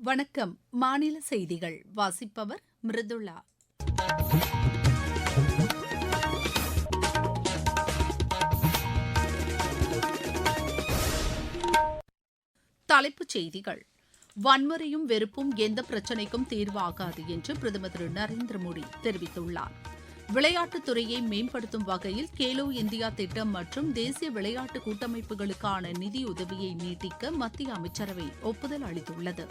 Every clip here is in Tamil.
வணக்கம். மாநில செய்திகள் வாசிப்பவர் மிருதுளா. தலைப்புச் செய்திகள். வன்முறையும் வெறுப்பும் எந்த பிரச்சினைக்கும் தீர்வாகாது என்று பிரதமர் திரு நரேந்திர மோடி தெரிவித்துள்ளார். விளையாட்டுத் துறையை மேம்படுத்தும் வகையில் கேலோ இந்தியா திட்டம் மற்றும் தேசிய விளையாட்டு கூட்டமைப்புகளுக்கான நிதியுதவியை நீட்டிக்க மத்திய அமைச்சரவை ஒப்புதல் அளித்துள்ளது.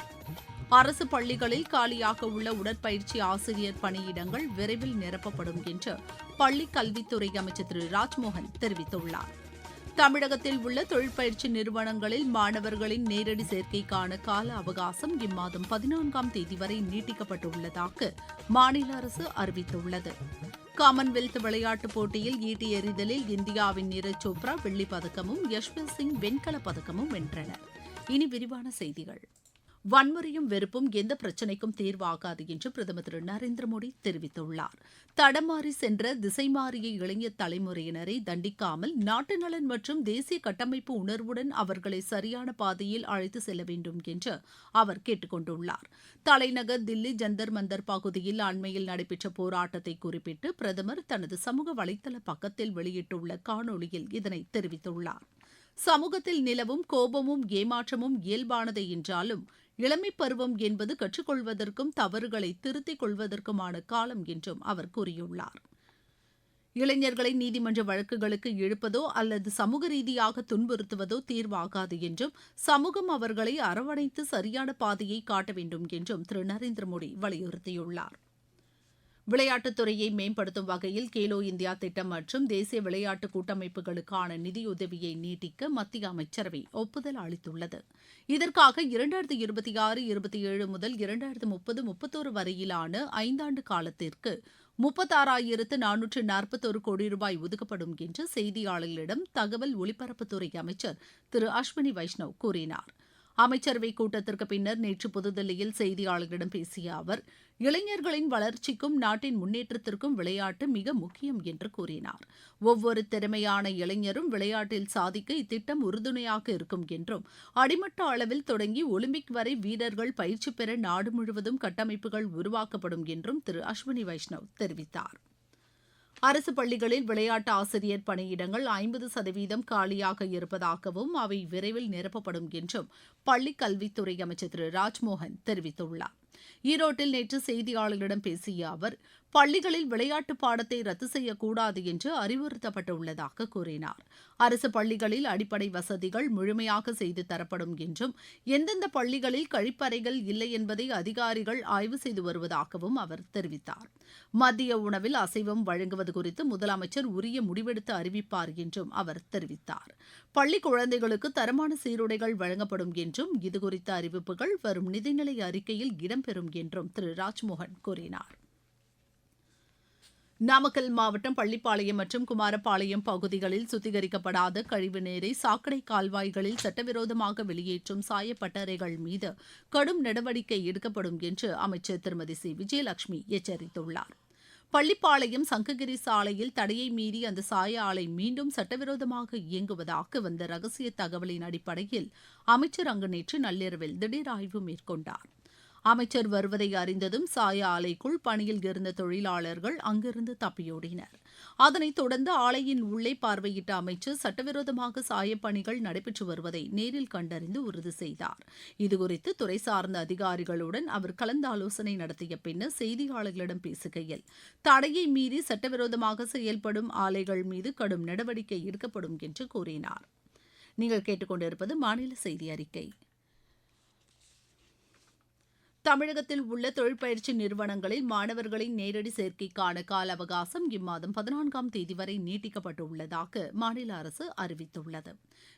அரசு பள்ளிகளில் காலியாக உள்ள உடற்பயிற்சி ஆசிரியர் பணியிடங்கள் விரைவில் நிரப்பப்படும் என்று பள்ளிக் கல்வித்துறை அமைச்சர் திரு ராஜ்மோகன் தெரிவித்துள்ளார். தமிழகத்தில் உள்ள தொழிற்பயிற்சி நிறுவனங்களில் மாணவர்களின் நேரடி சேர்க்கைக்கான கால அவகாசம் இம்மாதம் 14ஆம் தேதி வரை நீட்டிக்கப்பட்டுள்ளதாக மாநில அரசு அறிவித்துள்ளது. காமன்வெல்த் விளையாட்டுப் போட்டியில் ஈட்டி எறிதலில் இந்தியாவின் நீரஜ் சோப்ரா வெள்ளிப் பதக்கமும் யஷ்வந்த் சிங் வெண்கலப் பதக்கமும் வென்றனர். இனி விரிவான செய்திகள். வன்முறையும் வெறுப்பும் எந்த பிரச்சினைக்கும் தீர்வாகாது என்று பிரதமர் திரு நரேந்திர மோடி தெரிவித்துள்ளார். தடமாறி சென்ற திசை மாறிய இளைஞர் தலைமுறையினரை தண்டிக்காமல் நாட்டு நலன் மற்றும் தேசிய கட்டமைப்பு உணர்வுடன் அவர்களை சரியான பாதையில் அழைத்து செல்ல வேண்டும் என்று அவர் கேட்டுக் கொண்டுள்ளார். தலைநகர் தில்லி ஜந்தர் மந்தர் பகுதியில் அண்மையில் நடைபெற்ற போராட்டத்தை குறிப்பிட்டு பிரதமர் தனது சமூக வலைதள பக்கத்தில் வெளியிட்டுள்ள காணொலியில் இதனை தெரிவித்துள்ளார். சமூகத்தில் நிலவும் கோபமும் ஏமாற்றமும் இயல்பானதே என்றாலும் இளமைப் பருவம் என்பது கற்றுக்கொள்வதற்கும் தவறுகளை திருத்திக் கொள்வதற்குமான காலம் என்றும் அவர் கூறியுள்ளார். இளைஞர்களை நீதிமன்ற வழக்குகளுக்கு இழுப்பதோ அல்லது சமூக ரீதியாக துன்புறுத்துவதோ தீர்வாகாது என்றும் சமூகம் அவர்களை அரவணைத்து சரியான பாதையை காட்ட வேண்டும் என்றும் திரு நரேந்திர மோடி வலியுறுத்தியுள்ளார். விளையாட்டுத் துறையை மேம்படுத்தும் வகையில் கேலோ இந்தியா திட்டம் மற்றும் தேசிய விளையாட்டு கூட்டமைப்புகளுக்கான நிதியுதவியை நீட்டிக்க மத்திய அமைச்சரவை ஒப்புதல் அளித்துள்ளது. இதற்காக 2026-27 முதல் 2030-31 வரையிலான 5ஆண்டு காலத்திற்கு 36,441 கோடி ரூபாய் ஒதுக்கப்படும் என்று செய்தியாளர்களிடம் தகவல் ஒலிபரப்புத்துறை அமைச்சர் திரு அஸ்வினி வைஷ்ணவ் கூறினார். அமைச்சரவைக் கூட்டத்திற்கு பின்னர் நேற்று புதுதில்லியில் செய்தியாளர்களிடம் பேசிய அவர், இளைஞர்களின் வளர்ச்சிக்கும் நாட்டின் முன்னேற்றத்திற்கும் விளையாட்டு மிக முக்கியம் என்று கூறினார். ஒவ்வொரு திறமையான இளைஞரும் விளையாட்டில் சாதிக்க இத்திட்டம் உறுதுணையாக இருக்கும் என்றும், அடிமட்ட அளவில் தொடங்கி ஒலிம்பிக் வரை வீரர்கள் பயிற்சி பெற நாடு முழுவதும் கட்டமைப்புகள் உருவாக்கப்படும் என்றும் திரு அஸ்வினி வைஷ்ணவ் தெரிவித்தார். அரசு பள்ளிகளில் விளையாட்டு ஆசிரியர் பணியிடங்கள் 50% காலியாக இருப்பதாகவும் அவை விரைவில் நிரப்பப்படும் என்றும் பள்ளிக் கல்வித்துறை அமைச்சர் திரு ராஜ்மோகன் தெரிவித்துள்ளார். ஈரோட்டில் நேற்று செய்தியாளர்களிடம் பேசிய அவர், பள்ளிகளில் விளையாட்டு பாடத்தை ரத்து செய்யக்கூடாது என்று அறிவுறுத்தப்பட்டுள்ளதாக கூறினார். அரசு பள்ளிகளில் அடிப்படை வசதிகள் முழுமையாக செய்து தரப்படும் என்றும், எந்தெந்த பள்ளிகளில் கழிப்பறைகள் இல்லை என்பதை அதிகாரிகள் ஆய்வு செய்து வருவதாகவும் அவர் தெரிவித்தார். மதிய உணவில் அசைவம் வழங்குவது குறித்து முதலமைச்சர் உரிய முடிவெடுத்து அறிவிப்பார் என்றும் அவர் தெரிவித்தார். பள்ளி குழந்தைகளுக்கு தரமான சீருடைகள் வழங்கப்படும் என்றும், இதுகுறித்த அறிவிப்புகள் வரும் நிதிநிலை அறிக்கையில் இடம்பெறும் என்றும் திரு ராஜ்மோகன் கூறினார். நாமக்கல் மாவட்டம் பள்ளிப்பாளையம் மற்றும் குமாரப்பாளையம் பகுதிகளில் சுத்திகரிக்கப்படாத கழிவு நீரை சாக்கடை கால்வாய்களில் சட்டவிரோதமாக வெளியேற்றும் சாயப்பட்டறைகள் மீது கடும் நடவடிக்கை எடுக்கப்படும் என்று அமைச்சர் திருமதி சி விஜயலட்சுமி எச்சரித்துள்ளார். பள்ளிப்பாளையம் சங்ககிரி சாலையில் தடையை மீறி அந்த சாய ஆலை மீண்டும் சட்டவிரோதமாக இயங்குவதாக வந்த ரகசிய தகவலின் அடிப்படையில் அமைச்சர் அங்கு நேற்று நள்ளிரவில் திடீர் ஆய்வு மேற்கொண்டார். அமைச்சர் வருவதை அறிந்ததும் சாய ஆலைக்குள் பணியில் இருந்த தொழிலாளர்கள் அங்கிருந்து தப்பியோடினர். அதனைத் தொடர்ந்து ஆலையின் உள்ளே பார்வையிட்ட அமைச்சர் சட்டவிரோதமாக சாயப்பணிகள் நடைபெற்று வருவதை நேரில் கண்டறிந்து உறுதி செய்தார். இதுகுறித்து துறை சார்ந்த அதிகாரிகளுடன் அவர் கலந்தாலோசனை நடத்திய பின்னர் செய்தியாளர்களிடம் பேசுகையில், தடையை மீறி சட்டவிரோதமாக செயல்படும் ஆலைகள் மீது கடும் நடவடிக்கை எடுக்கப்படும் என்று கூறினார். நீங்கள் கேட்டுக்கொண்டிருப்பது மாநில செய்தி அறிக்கை. தமிழகத்தில் உள்ள தொழிற்பயிற்சி நிறுவனங்களில் மாணவர்களின் நேரடி சேர்க்கைக்கான கால அவகாசம் இம்மாதம் 14ஆம் தேதி வரை நீட்டிக்கப்பட்டுள்ளதாக மாநில அரசு அறிவித்துள்ளது.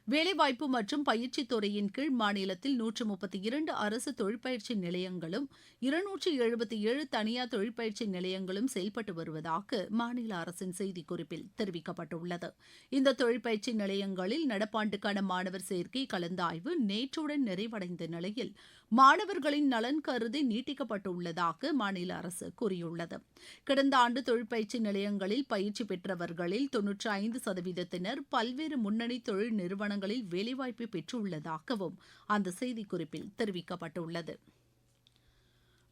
வேலைவாய்ப்பு மற்றும் பயிற்சித் துறையின் கீழ் மாநிலத்தில் 132 அரசு தொழிற்பயிற்சி நிலையங்களும் 277 தனியார் தொழிற்பயிற்சி நிலையங்களும் செயல்பட்டு வருவதாக மாநில அரசின் செய்திக்குறிப்பில் தெரிவிக்கப்பட்டுள்ளது. இந்த தொழிற்பயிற்சி நிலையங்களில் நடப்பாண்டுக்கான மாணவர் சேர்க்கை கலந்தாய்வு நேற்றுடன் நிறைவடைந்த நிலையில் மாணவர்களின் நலன் கருதி நீட்டிக்கப்பட்டுள்ளதாக மாநில அரசு கூறியுள்ளது. கடந்த ஆண்டு தொழிற்பயிற்சி நிலையங்களில் பயிற்சி பெற்றவர்களில் 95%-னர் பல்வேறு முன்னணி தொழில் நிறுவனங்களில் வேலைவாய்ப்பு பெற்றுள்ளதாகவும் அந்த செய்திக்குறிப்பில் தெரிவிக்கப்பட்டுள்ளது.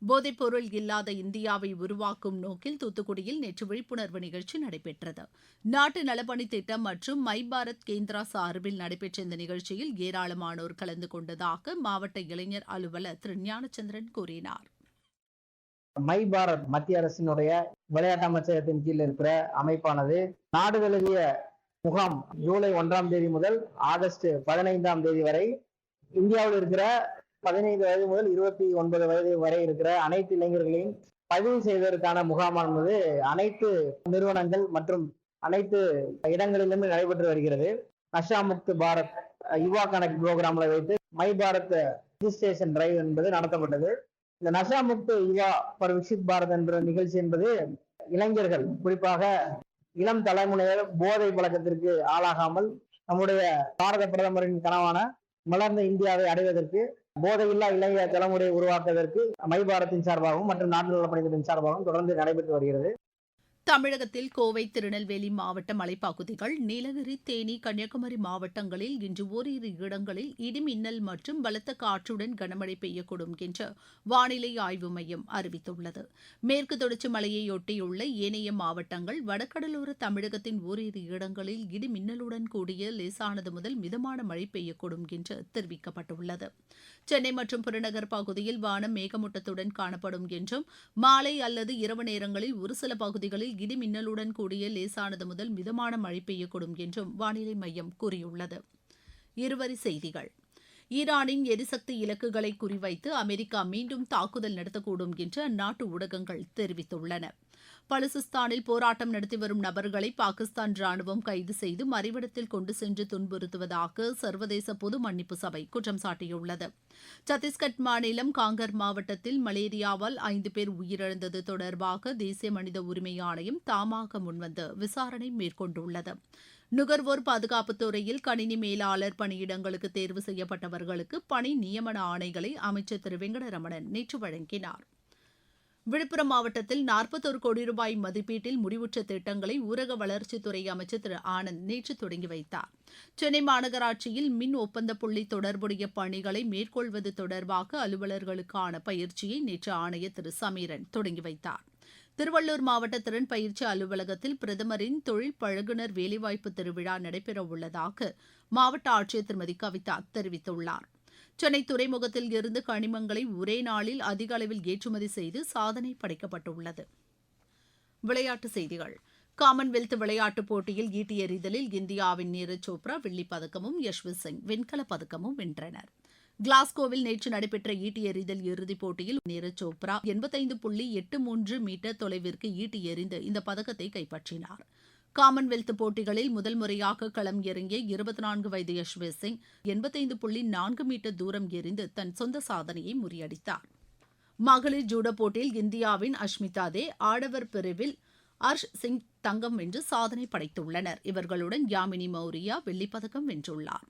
போதைப்பொருள் இல்லாத இந்தியாவை உருவாக்கும் நோக்கில் தூத்துக்குடியில் நேற்று விழிப்புணர்வு நிகழ்ச்சி நடைபெற்றது. நாட்டு நலப்பணி திட்டம் மற்றும் மை பாரத் கேந்திரா சார்பில் நடைபெற்ற இந்த நிகழ்ச்சியில் ஏராளமானோர் கலந்து கொண்டதாக மாவட்ட இளைஞர் அலுவலர் திரு ஞானச்சந்திரன் கூறினார். மை பாரத் மத்திய அரசினுடைய விளையாட்டு அமைச்சகத்தின் கீழ் இருக்கிற அமைப்பானது நாடு தழுவிய முகாம் ஜூலை 1ஆம் தேதி முதல் ஆகஸ்ட் 15ஆம் தேதி வரை இந்தியாவில் இருக்கிற 15 வயது முதல் 29 வயது வரை இருக்கிற அனைத்து இளைஞர்களையும் பதிவு செய்வதற்கான முகாமானது அனைத்து நிறுவனங்கள் மற்றும் அனைத்து இடங்களிலுமே நடைபெற்று வருகிறது. நஷா முக்த் பாரத் யுவா கனெக்ட் புரோகிராம்ல வைத்து மை பாரத் ரிஜிஸ்ட்ரேஷன் டிரைவ் என்பது நடத்தப்பட்டது. இந்த நஷா முக்த் யுவா ஃபார் விக்சித் பாரத் என்ற நிகழ்ச்சி என்பது இளைஞர்கள், குறிப்பாக இளம் தலைமுறையினர் போதை பழக்கத்திற்கு ஆளாகாமல் நம்முடைய பாரத பிரதமரின் கனவான மலர்ந்த இந்தியாவை அடைவதற்கு, போதையில்லா இளைய தலைமுறையை உருவாக்குவதற்கு மை பாரத்தின் சார்பாகவும் மற்றும் நாட்டு நலப்பணிகளின் சார்பாகவும் தொடர்ந்து நடைபெற்று வருகிறது. தமிழகத்தில் கோவை, திருநெல்வேலி மாவட்ட மலைப்பகுதிகள், நீலகிரி, தேனி, கன்னியாகுமரி மாவட்டங்களில் இன்று ஓரிரு இடங்களில் இடிமின்னல் மற்றும் பலத்த காற்றுடன் கனமழை பெய்யக்கூடும் என்று வானிலை ஆய்வு மையம் அறிவித்துள்ளது. மேற்கு தொடர்ச்சி மலையையொட்டியுள்ள ஏனைய மாவட்டங்கள், வடகடலோர தமிழகத்தின் ஓரிரு இடங்களில் இடிமின்னலுடன் கூடிய லேசானது முதல் மிதமான மழை பெய்யக்கூடும் என்று தெரிவிக்கப்பட்டுள்ளது. சென்னை மற்றும் புறநகர் பகுதியில் வானம் மேகமூட்டத்துடன் காணப்படும் என்றும் மாலை அல்லது இரவு நேரங்களில் ஒரு சில பகுதிகளில் இடிமின்னலுடன் கூடிய லேசானது முதல் மிதமான மழை பெய்யக்கூடும் என்றும் வானிலை மையம் கூறியுள்ளது. இருவரி செய்திகள். ஈரானின் எரிசக்தி இலக்குகளை குறிவைத்து அமெரிக்கா மீண்டும் தாக்குதல் நடத்தக்கூடும் என்று அந்நாட்டு ஊடகங்கள் தெரிவித்துள்ளன. பலுசிஸ்தானில் போராட்டம் நடத்தி வரும் நபர்களை பாகிஸ்தான் ராணுவம் கைது செய்து மறைவிடத்தில் கொண்டு சென்று துன்புறுத்துவதாக சர்வதேச பொது மன்னிப்பு சபை குற்றம் சாட்டியுள்ளது. சத்தீஸ்கட் மாநிலம் காங்கர் மாவட்டத்தில் மலேரியாவால் 5 பேர் உயிரிழந்தது தொடர்பாக தேசிய மனித உரிமை ஆணையம் தாமாக முன்வந்து விசாரணை மேற்கொண்டுள்ளது. நுகர்வோர் பாதுகாப்புத் துறையில் கணினி மேலாளர் பணியிடங்களுக்கு தேர்வு செய்யப்பட்டவர்களுக்கு பணி நியமன ஆணைகளை அமைச்சர் திரு வெங்கடரமணன் நேற்று வழங்கினார். விழுப்புரம் மாவட்டத்தில் 41 கோடி ரூபாய் மதிப்பீட்டில் முடிவுற்ற திட்டங்களை ஊரக வளர்ச்சித்துறை அமைச்சர் திரு ஆனந்த் நேற்று தொடங்கி வைத்தார். சென்னை மாநகராட்சியில் மின் ஒப்பந்த புள்ளி தொடர்புடைய பணிகளை மேற்கொள்வது தொடர்பாக அலுவலர்களுக்கான பயிற்சியை நேற்று ஆணையர் திரு சமீரன் தொடங்கி வைத்தார். திருவள்ளூர் மாவட்ட திறன் பயிற்சி அலுவலகத்தில் பிரதமரின் தொழில் பழகுனர் வேலைவாய்ப்பு திருவிழா நடைபெறவுள்ளதாக மாவட்ட ஆட்சியர் திருமதி கவிதா தெரிவித்துள்ளார். சென்னை துறைமுகத்தில் இருந்து கனிமங்களை ஒரே நாளில் அதிக அளவில் ஏற்றுமதி செய்து சாதனை படைக்கப்பட்டுள்ளது. விளையாட்டுச் செய்திகள். காமன்வெல்த் விளையாட்டுப் போட்டியில் ஈட்டி எறிதலில் இந்தியாவின் நீரஜ் சோப்ரா வெள்ளிப் பதக்கமும் யஷ்வந்த் சிங் வெண்கலப் பதக்கமும் வென்றனர். கிளாஸ்கோவில் நேற்று நடைபெற்ற ஈட்டி எறிதல் இறுதிப் போட்டியில் நீரஜ் சோப்ரா 85.83 மீட்டர் தொலைவிற்கு ஈட்டி எறிந்து இந்த பதக்கத்தை கைப்பற்றினார். காமன்வெல்த் போட்டிகளில் முதல் முறையாக களம் இறங்கிய 24 வயது யஷ்வந்த் சிங் 85.4 மீட்டர் தூரம் எறிந்து தன் சொந்த சாதனையை முறியடித்தார். மகளிர் ஜூடோ போட்டியில் இந்தியாவின் அஷ்மிதா தே, ஆடவர் பிரிவில் அர்ஷ் சிங் தங்கம் வென்று சாதனை படைத்துள்ளனர். இவர்களுடன் யாமினி மௌரியா வெள்ளிப்பதக்கம் வென்றுள்ளார்.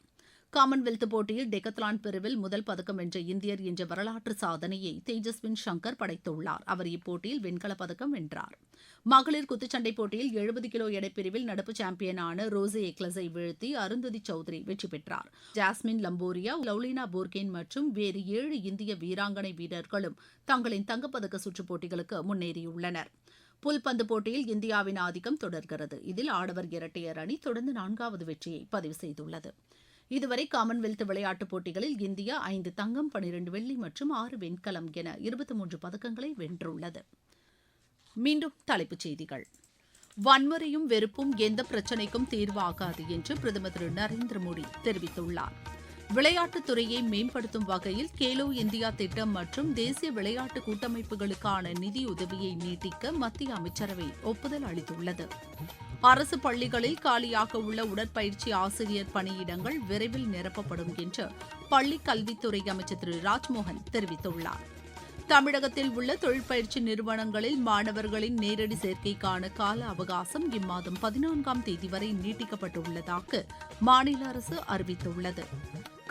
காமன்வெல்த் போட்டியில் டெக்கத்லான் பிரிவில் முதல் பதக்கம் வென்ற இந்தியர் என்ற வரலாற்று சாதனையை தேஜஸ்வின் சங்கர் படைத்துள்ளார். அவர் இப்போட்டியில் வெண்கலப் பதக்கம் வென்றார். மகளிர் குத்துச்சண்டை போட்டியில் 70 கிலோ எடைப்பிரிவில் நடப்பு சாம்பியனான ரோசி எக்லஸை வீழ்த்தி அருந்ததி சௌத்ரி வெற்றி பெற்றார். ஜாஸ்மின் லம்போரியா, லவ்லினா போர்கேன் மற்றும் வேறு 7 இந்திய வீராங்கனை வீரர்களும் தங்களின் தங்கப்பதக்க சுற்றுப் போட்டிகளுக்கு முன்னேறியுள்ளனர். புல்பந்து போட்டியில் இந்தியாவின் ஆதிக்கம் தொடர்கிறது. இதில் ஆடவர் இரட்டையர் அணி தொடர்ந்து 4வது வெற்றியை பதிவு செய்துள்ளது. இதுவரை காமன்வெல்த் விளையாட்டுப் போட்டிகளில் இந்தியா 5 தங்கம், 12 வெள்ளி மற்றும் 6 வெண்கலம் என 23 பதக்கங்களை வென்றுள்ளது. மீண்டும் தலைப்புச் செய்திகள். வன்முறையும் வெறுப்பும் எந்த பிரச்சினைக்கும் தீர்வாகாது என்று பிரதமர் திரு நரேந்திர மோடி தெரிவித்துள்ளார். விளையாட்டுத் துறையை மேம்படுத்தும் வகையில் கேலோ இந்தியா திட்டம் மற்றும் தேசிய விளையாட்டு கூட்டமைப்புகளுக்கான நிதியுதவியை நீட்டிக்க மத்திய அமைச்சரவை ஒப்புதல் அளித்துள்ளது. அரசு பள்ளிகளில் காலியாக உள்ள உடற்பயிற்சி ஆசிரியர் பணியிடங்கள் விரைவில் நிரப்பப்படும் என்று பள்ளிக் கல்வித்துறை அமைச்சர் திரு ராஜ்மோகன் தெரிவித்துள்ளார். தமிழகத்தில் உள்ள தொழிற்பயிற்சி நிறுவனங்களில் மாணவர்களின் நேரடி சேர்க்கைக்கான கால அவகாசம் இம்மாதம் 14ஆம் தேதி வரை நீட்டிக்கப்பட்டுள்ளதாக மாநில அரசு அறிவித்துள்ளது.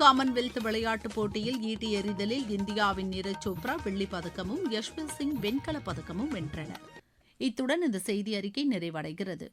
காமன்வெல்த் விளையாட்டுப் போட்டியில் ஈட்டி எறிதலில் இந்தியாவின் நீரஜ் சோப்ரா வெள்ளிப் பதக்கமும் யஷ்வந்த் சிங் வெண்கலப் பதக்கமும் வென்றனர். இத்துடன் இந்த செய்தி அறிக்கை நிறைவடைகிறது.